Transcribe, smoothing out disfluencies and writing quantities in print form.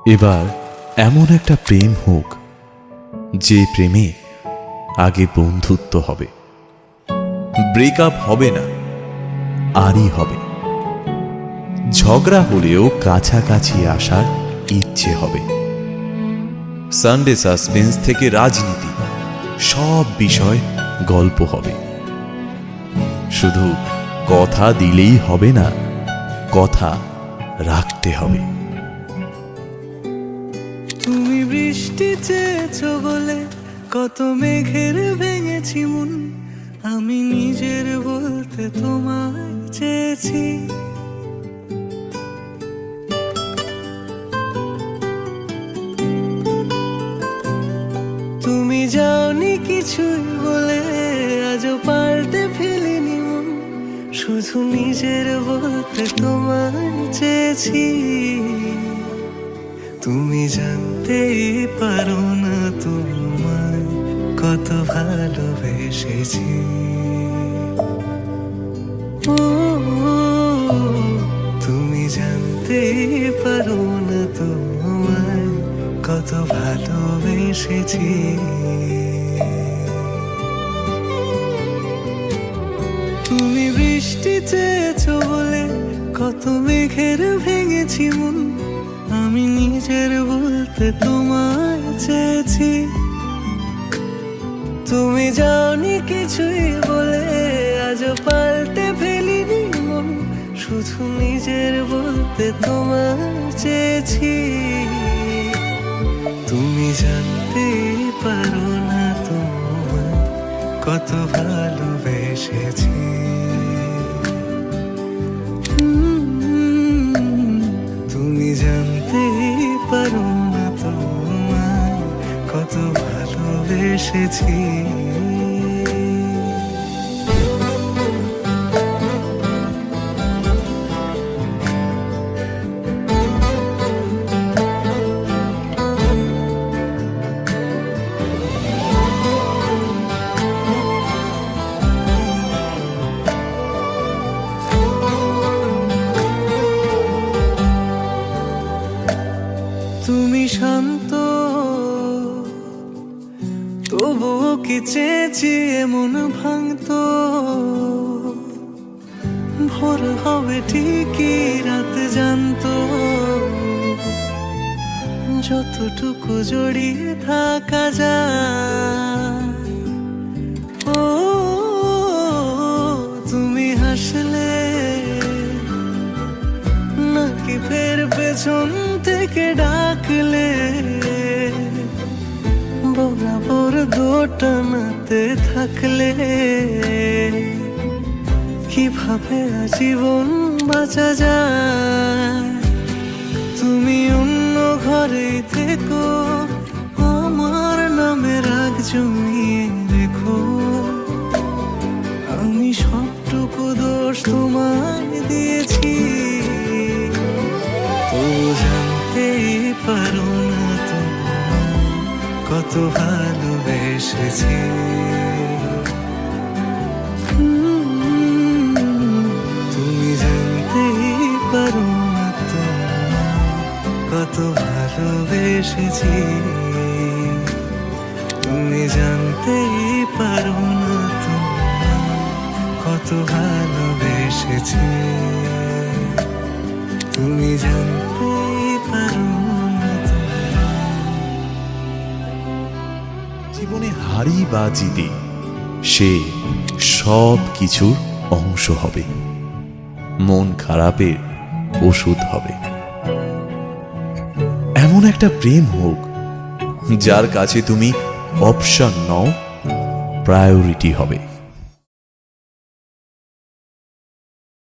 এবার এমন একটা প্রেম হোক যে প্রেমে আগে বন্ধুত্ব হবে, ব্রেকআপ হবে না, আরই হবে। ঝগড়া হলেও কাছাকাছি আসার ইচ্ছে হবে। সানডে সাসপেন্স থেকে রাজনীতি, সব বিষয় গল্প হবে। শুধু কথা দিলেই হবে না, কথা রাখতে হবে। তুমি বৃষ্টি চেয়েছো বলে কত মেঘের ভেঙেছি মন, আমি নিজের বলতে তোমায় চেয়েছি। তুমি যাওনি কিছুই বলে আজও পাল্টে ফেলিনি মন, শুধু নিজের বলতে তোমায় চেয়েছি। তুমি জানতেই পারো না তোমায় কত ভালোবেসেছি। ও তুমি জানতেই পারো না তোমায় কত ভালোবেসেছি। তুমি বৃষ্টি চেয়েছো বলে কত মেঘের ভেঙেছি মন, আমি নিজের বলতে তোমায় চেয়েছি। তুমি যাওনি কিছুই বলে আজও পাল্টে ফেলিনি মন, শুধু নিজের বলতে তোমায় চেয়েছি। তুমি জানতে পারো না তোমায় কত ভালোবেসেছি। তুমি জানতে পারো না তোমায় কত ভালোবেসেছি। তুমি শান্ত তবুও কি চেয়েছি এমন ভাঙতো, ভোর হবে ঠিকই রাত জানতো, যতটুকু জড়িয়ে থাকা যায়। ও তুমি হাসলে নাকি ফের পেছন থেকে ডাকলে, বরাবর দোটানাতে থাকলে কিভাবে আজীবন বাঁচা যায়। তুমি অন্য ঘরে থেকো, আমার নামে রাগ জমিয়ে রেখো, আমি সবটুকু দোষ তোমায় দিয়েছি। তো জানতেই পারো না তোমায় কত ভালোবেসেছি। তুমি জানতেই পারো না তোমায় কত ভালোবেসেছি। তুমি জানতেই পারো না তোমায় কত ভালোবেসেছি। তুমি জানতেই পারো না জীবনে হারি বা জিতে সে সব কিছুর অংশ হবে, মন খারাপের ওষুধ হবে। এমন একটা প্রেম হোক যার কাছে তুমি অপশন নও, প্রায়োরিটি হবে।